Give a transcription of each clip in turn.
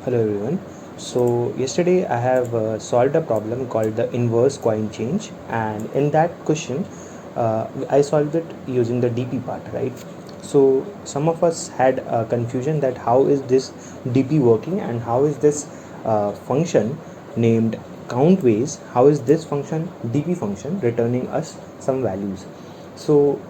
Hello everyone. So yesterday I have solved a problem called the inverse coin change, and in that question I solved it using the DP part, right? So some of us had a confusion that how is this DP working and how is this function named countways, how is this function DP function returning us some values. So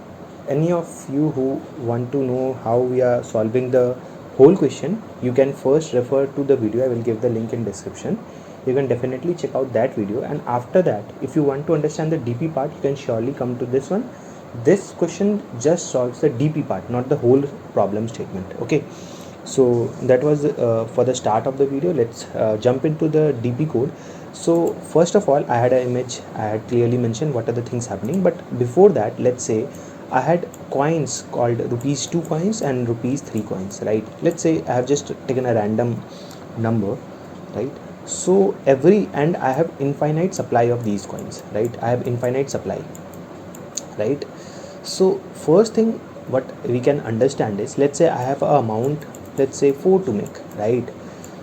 any of you who want to know how we are solving the whole question, you can first refer to the video. I will give the link in description. You can definitely check out that video, and after that, if you want to understand the DP part, you can surely come to this one. This question just solves the DP part, not the whole problem statement. Okay, so that was for the start of the video. Let's jump into the DP code. So first of all, I had an image. I had clearly mentioned what are the things happening, but before that, let's say I had coins called rupees 2 coins and rupees 3 coins, right? Let's say I have just taken a random number, right? So and I have infinite supply of these coins, right? I have infinite supply, right? So first thing what we can understand is, let's say I have a amount, let's say 4 to make, right?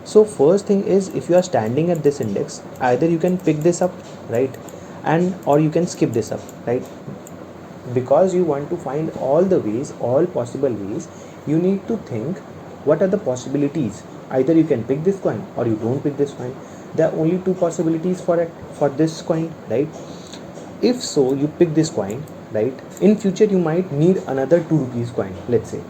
So first thing is, if you are standing at this index, either you can pick this up, right, and or you can skip this up, right? Because you want to find all the ways, all possible ways, you need to think what are the possibilities. Either you can pick this coin or you don't pick this coin. There are only two possibilities for it, for this coin, right? If so, you pick this coin, right? In future you might need another 2 rupees coin, let's say,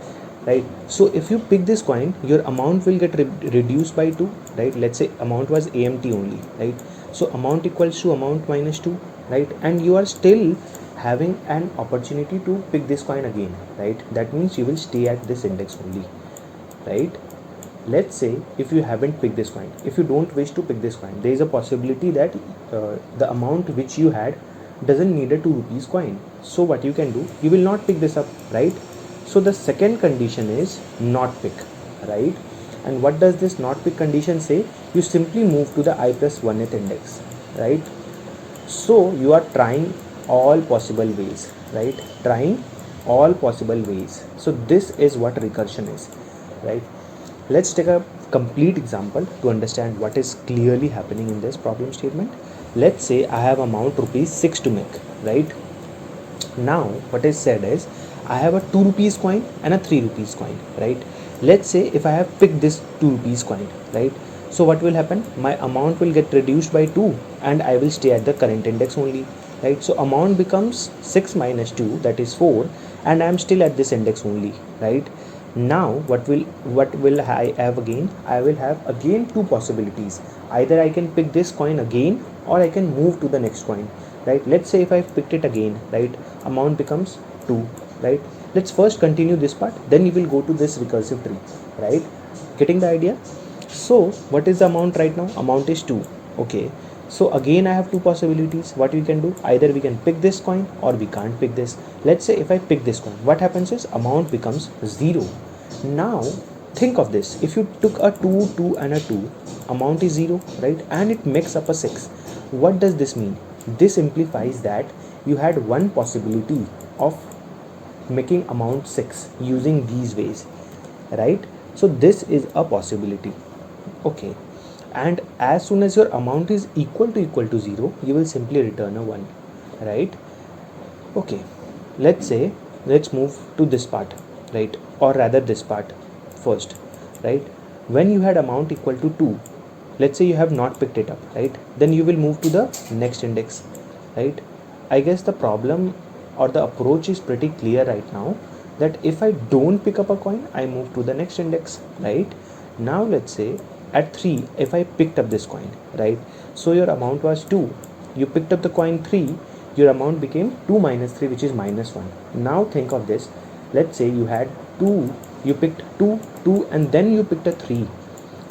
right? So if you pick this coin, your amount will get reduced by 2, right? Let's say amount was AMT only, right? So amount equals to amount minus 2, right? And you are still having an opportunity to pick this coin again, right? That means you will stay at this index only, right? Let's say if you haven't picked this coin, if you don't wish to pick this coin, there is a possibility that the amount which you had doesn't need a 2 rupees coin. So what you can do, you will not pick this up, right? So the second condition is not pick, right? And what does this not pick condition say? You simply move to the I plus 1th index, right? So you are trying all possible ways, right? Trying all possible ways. So this is what recursion is, right? Let's take a complete example to understand what is clearly happening in this problem statement. Let's say I have amount rupees 6 to make, right? Now what is said is, I have a 2 rupees coin and a 3 rupees coin, right? Let's say if I have picked this 2 rupees coin, right? So what will happen? My amount will get reduced by 2 and I will stay at the current index only, right? So amount becomes 6 minus 2, that is 4, and I am still at this index only, right? Now what will I have again? I will have again two possibilities. Either I can pick this coin again or I can move to the next coin, right? Let's say if I picked it again, right, amount becomes 2, right? Let's first continue this part, then you will go to this recursive tree, right? Getting the idea? So what is the amount right now? Amount is 2. Okay, so again I have two possibilities. What we can do, either we can pick this coin or we can't pick this. Let's say if I pick this coin, what happens is amount becomes 0. Now think of this, if you took a 2, 2 and a 2, amount is 0, right? And it makes up a 6. What does this mean? This implies that you had one possibility of making amount 6 using these ways, right? So this is a possibility. Okay, and as soon as your amount is equal to 0, you will simply return a 1, right? Okay, let's move to this part, right? Or rather this part first, right? When you had amount equal to 2, let's say you have not picked it up, right? Then you will move to the next index, right? I guess the problem or the approach is pretty clear right now, that if I don't pick up a coin, I move to the next index, right? Now let's say at 3, if I picked up this coin, right? So your amount was 2, you picked up the coin 3, your amount became 2 minus 3, which is minus 1. Now think of this, let's say you had 2, you picked 2, 2 and then you picked a 3,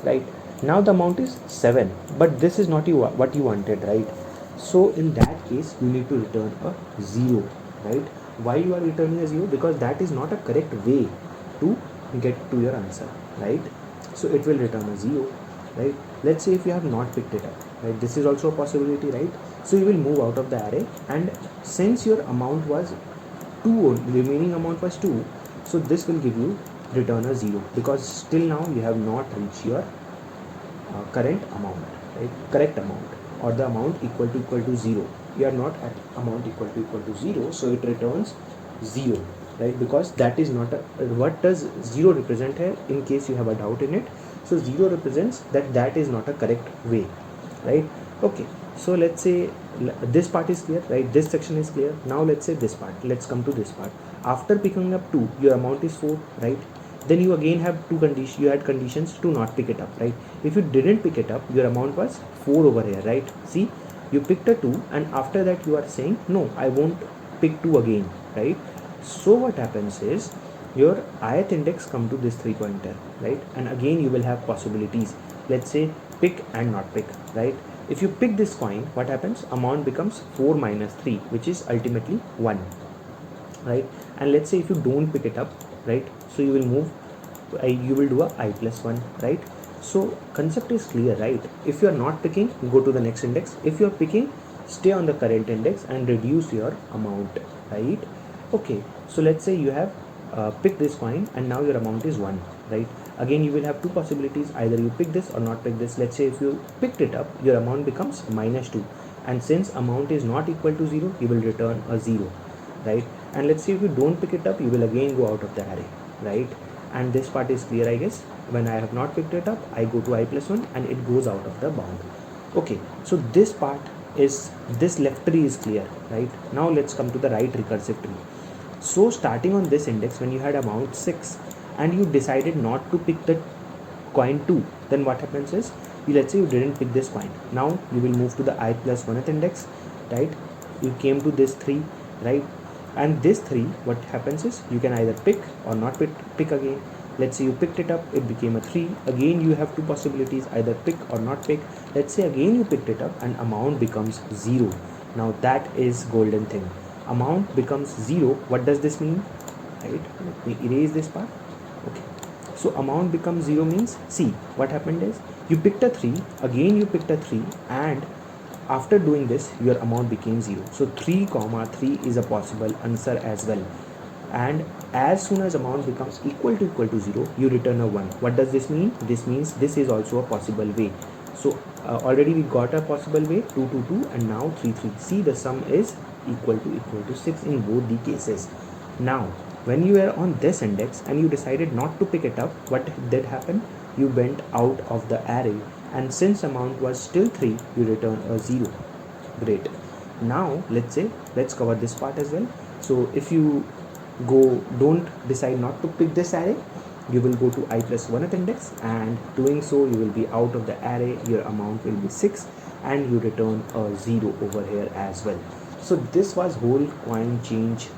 right? Now the amount is 7, but this is not what you wanted, right? So in that case you need to return a 0, right? Why you are returning a 0? Because that is not a correct way to get to your answer, right? So it will return a 0, right? Let's say if you have not picked it up, right? This is also a possibility, right? So you will move out of the array, and since your amount was 2, remaining amount was 2, so this will give you return a 0, because still now you have not reached your current amount, right? Correct amount, or the amount equal to 0. We are not at amount equal to 0, so it returns 0, right? Because that is not a, what does 0 represent here, in case you have a doubt in it? So 0 represents that is not a correct way, right? Okay, so let's say this part is clear, right? This section is clear. Now let's say this part, let's come to this part. After picking up 2, your amount is 4, right? Then you again have two conditions, you had conditions to not pick it up, right? If you didn't pick it up, your amount was 4 over here, right? See, you picked a 2, and after that you are saying no, I won't pick 2 again, right? So what happens is your ith index come to this 3 pointer, right? And again you will have possibilities, let's say pick and not pick, right? If you pick this coin, what happens? Amount becomes 4 minus 3, which is ultimately 1, right? And let's say if you don't pick it up, right, so you will move, you will do a I plus 1, right? So concept is clear, right? If you are not picking, go to the next index. If you are picking, stay on the current index and reduce your amount, right? Okay, so let's say you have picked this coin and now your amount is 1, right? Again you will have two possibilities, either you pick this or not pick this. Let's say if you picked it up, your amount becomes minus 2, and since amount is not equal to 0, you will return a 0, right? And let's say if you don't pick it up, you will again go out of the array, right? And this part is clear, I guess. When I have not picked it up, I go to I plus 1 and it goes out of the bound. Okay, so this part is, this left tree is clear, right? Now let's come to the right recursive tree. So starting on this index, when you had amount 6 and you decided not to pick the coin 2, then what happens is, let's say you didn't pick this coin. Now you will move to the I plus 1th index, right? You came to this 3, right? And this 3, what happens is, you can either pick or not pick again. Let's say you picked it up, it became a 3. Again you have two possibilities, either pick or not pick. Let's say again you picked it up and amount becomes 0. Now that is golden thing. Amount becomes 0. What does this mean, right? Let me erase this part. Okay, so amount becomes 0 means, see what happened is, you picked a 3, again you picked a 3, and after doing this your amount became 0. So 3 comma 3 is a possible answer as well. And as soon as amount becomes equal to 0, you return a 1. What does this mean? This means this is also a possible way. So already we got a possible way, 2 2 2, and now 3 3. See, the sum is equal to 6 in both the cases. Now when you are on this index and you decided not to pick it up, what did happen? You went out of the array, and since amount was still 3, you return a 0. Great. Now let's cover this part as well. So if you don't decide not to pick this array, you will go to I plus 1th index, and doing so you will be out of the array. Your amount will be 6 and you return a 0 over here as well. So this was whole coin change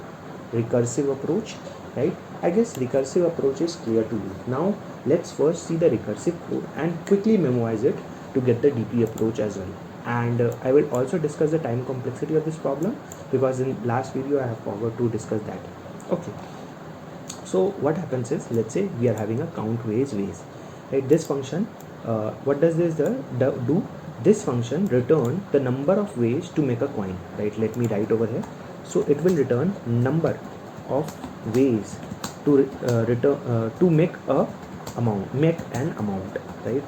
recursive approach, right? I guess recursive approach is clear to you. Now let's first see the recursive code and quickly memoize it to get the DP approach as well. And I will also discuss the time complexity of this problem, because in last video I have forgot to discuss that. Okay, so what happens is, let's say we are having a count ways, right? This function, what does this do? This function return the number of ways to make a coin, right? Let me write over here. So it will return number of ways to return to make an amount, right?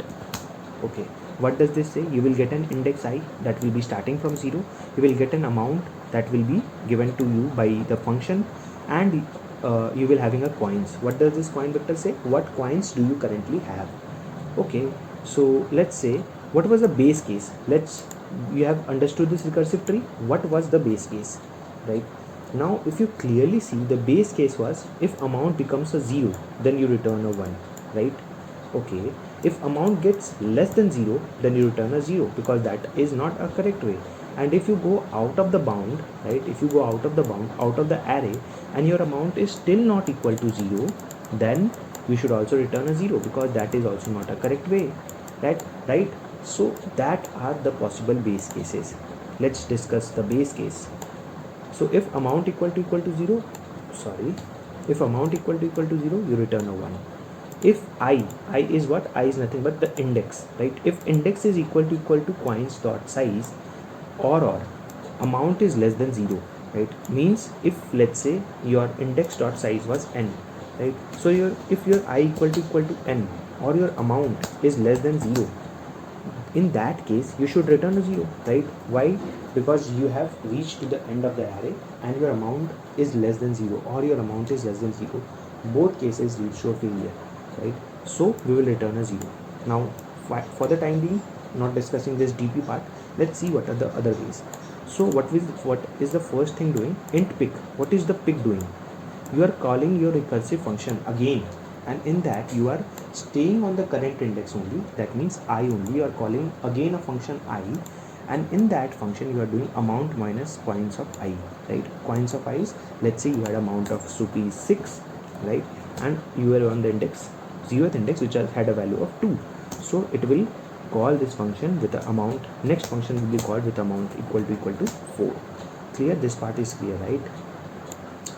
Okay, what does this say? You will get an index I that will be starting from 0. You will get an amount that will be given to you by the function, and you will having a coins. What does this coin vector say? What coins do you currently have? Okay, so let's say, what was the base case? You have understood this recursive tree. What was the base case, right? Now if you clearly see, the base case was, if amount becomes a 0, then you return a 1, right? Okay, if amount gets less than 0, then you return a 0, because that is not a correct way. And if you go out of the bound, right, if you go out of the bound, out of the array, and your amount is still not equal to 0, then you should also return a 0, because that is also not a correct way, right? So that are the possible base cases. Let's discuss the base case. So if amount equal to 0, if amount equal to 0, you return a 1. If I is what? I is nothing but the index, right? If index is equal to coins dot size, or amount is less than 0, right? Means if, let's say, your index dot size was n, right? So if your I equal to n, or your amount is less than 0, in that case you should return a 0, right? Why? Because you have reached to the end of the array and your amount is less than 0 or your amount is less than 0. Both cases leads to a failure, right? So we will return a 0. Now for the time being, not discussing this DP part, let's see what are the other ways. So what is the first thing doing? Int pick. What is the pick doing? You are calling your recursive function again, and in that you are staying on the current index only. That means I only. You are calling again a function I, and in that function you are doing amount minus coins of I, right? Coins of I is, let's say you had amount of rupees 6, right? And you were on the index 0th index, which had a value of 2. So it will call this function with the amount. Next function will be called with amount equal to 4. Clear? This part is clear, right?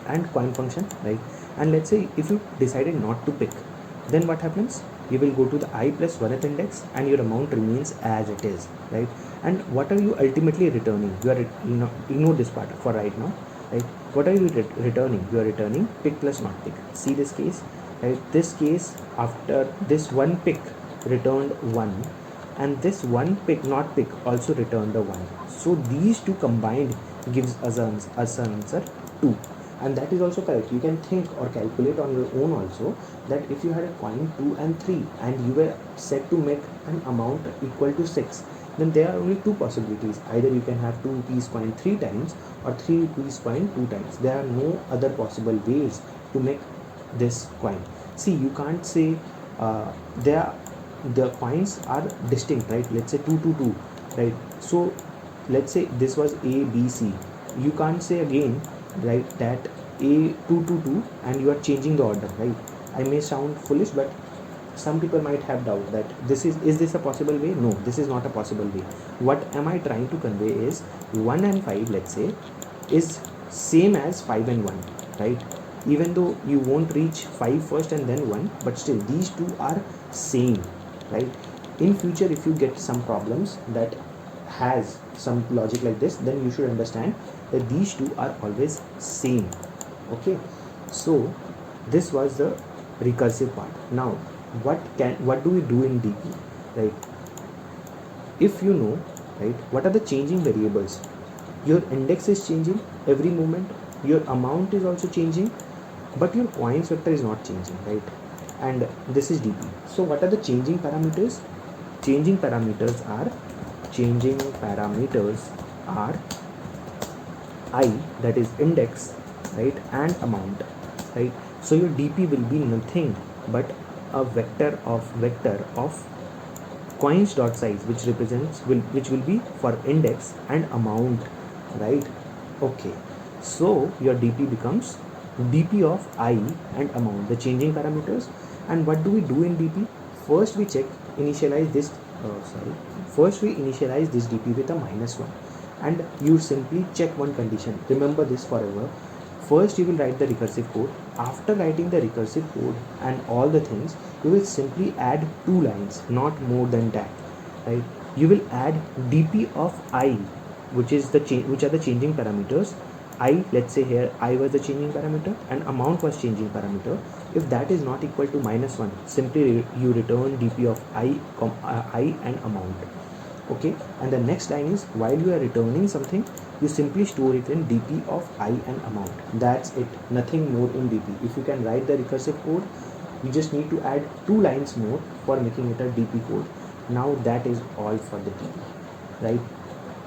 And coin function, right? And let's say if you decided not to pick, then what happens? You will go to the I plus 1th index and your amount remains as it is, right? And what are you ultimately returning? You are, ignore this part for right now, right? What are you returning? You are returning pick plus not pick. See this case, right? This case, after this one pick returned 1, and this one pick not pick also returned a 1. So these two combined gives us an answer 2. And that is also correct. You can think or calculate on your own also, that if you had a coin 2 and 3 and you were set to make an amount equal to 6, then there are only two possibilities. Either you can have 2 rupees coin 3 times or 3 rupees coin 2 times. There are no other possible ways to make this coin. See, you can't say the coins are distinct, right? Let's say 2 to 2, right? So let's say this was A, B, C. You can't say again, right, that A 2 to 2 and you are changing the order, right? I may sound foolish, but some people might have doubt that this is this a possible way? No, this is not a possible way. What am I trying to convey is 1 and 5, let's say, is same as 5 and 1, right? Even though you won't reach 5 first and then 1, but still these two are same, right? In future, if you get some problems that has some logic like this, then you should understand that these two are always same. Okay, so this was the recursive part. Now what do we do in DP, right? If you know, right, what are the changing variables? Your index is changing every moment, your amount is also changing, but your coins vector is not changing, right? And this is DP. So what are the changing parameters? Changing parameters are I, that is index, right, and amount, right? So your DP will be nothing but a vector of coins dot size, which will be for index and amount, right? Okay, so your DP becomes DP of I and amount, the changing parameters. And what do we do in DP? First we initialize this DP with a -1, and you simply check one condition. Remember this forever. First you will write the recursive code. After writing the recursive code and all the things, you will simply add 2 lines, not more than that, right? You will add DP of I, which are the changing parameters. I, let's say here I was the changing parameter and amount was changing parameter. If that is not equal to -1, simply you return DP of I and amount. Okay, and the next line is, while you are returning something, you simply store it in DP of I and amount. That's it, nothing more in DP. If you can write the recursive code, you just need to add 2 lines more for making it a DP code. Now that is all for the DP, right?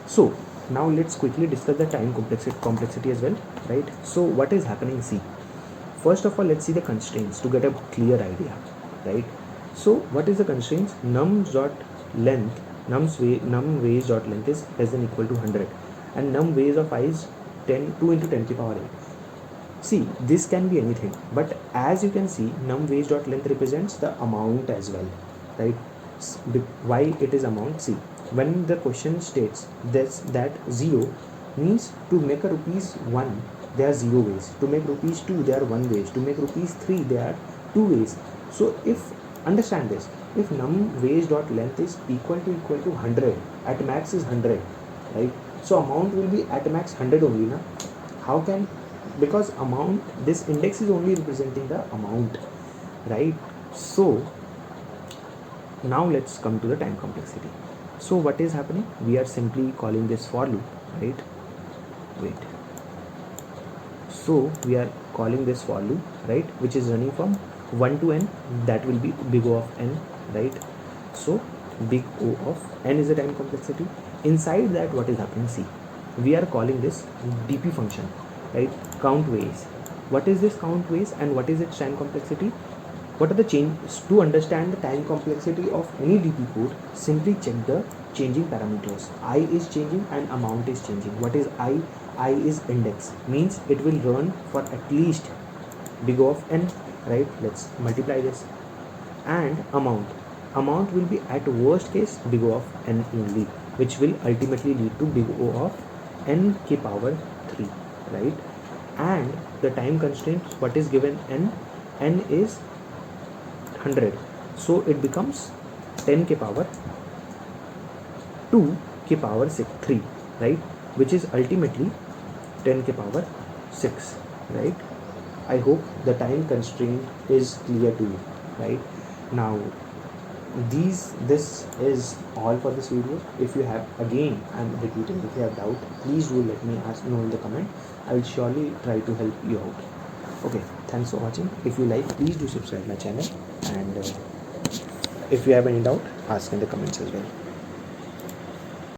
So now let's quickly discuss the time complexity as well, right? So what is happening? See, first of all, let's see the constraints to get a clear idea, right? So what is the constraints? numWays dot length is less than equal to 100, and numWays of I is 2 into 10 to the power 8. See, this can be anything, but as you can see, numWays dot length represents the amount as well, right? Why it is amount? See, when the question states that 0 means to make a rupees 1, there are 0 ways. To make rupees 2, there are 1 ways. To make rupees 3, there are 2 ways. So if, understand this, if numWays dot length is equal to 100, at max is 100, right? So amount will be at max 100 only, na? How can? Because amount, this index is only representing the amount, right? So now let's come to the time complexity. So what is happening? We are simply calling this for loop, right? Wait. So we are calling this for loop, right, which is running from 1 to n. That will be big O of n, right? So big O of n is the time complexity. Inside that, what is happening? See, we are calling this dp function, right? Count ways. What is this count ways and what is its time complexity? What are the changes? To understand the time complexity of any dp code, simply check the changing parameters. I is changing and amount is changing. What is I? I is index, means it will run for at least big O of n, right? Let's multiply this. And amount will be at worst case big O of n only, which will ultimately lead to big O of n k power 3, right? And the time constraint, what is given? N is 100, so it becomes 10 k power 2 k power 3, right? Which is ultimately 10 k power 6, right? I hope the time constraint is clear to you, right? Now this is all for this video. If you have, again I'm repeating, if you have doubt, please do let me know in the comment. I will surely try to help you out. Okay, thanks for watching. If you like, please do subscribe my channel, and if you have any doubt, ask in the comments as well.